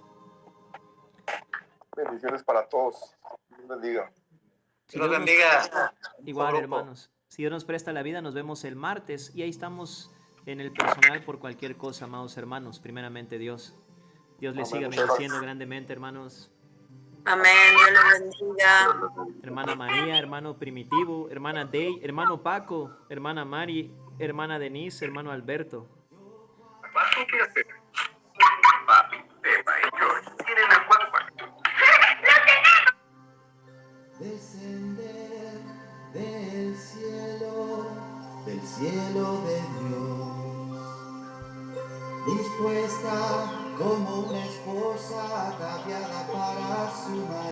D: Bendiciones para todos. Dios bendiga.
A: Si
E: Dios
A: Dios nos-
E: bendiga.
A: Igual,
E: Grupo.
A: hermanos. Si Dios nos presta la vida, nos vemos el martes y ahí estamos en el personal por cualquier cosa, amados hermanos. Primeramente Dios. Dios les
D: Amén.
A: siga bendiciendo grandemente, hermanos.
B: Amén. Dios los bendiga.
A: Hermana María, hermano Primitivo, hermana Day, hermano Paco, hermana Mari, hermana Denise, hermano Alberto.
G: Descender del cielo de Dios, dispuesta como una esposa ataviada para su marido.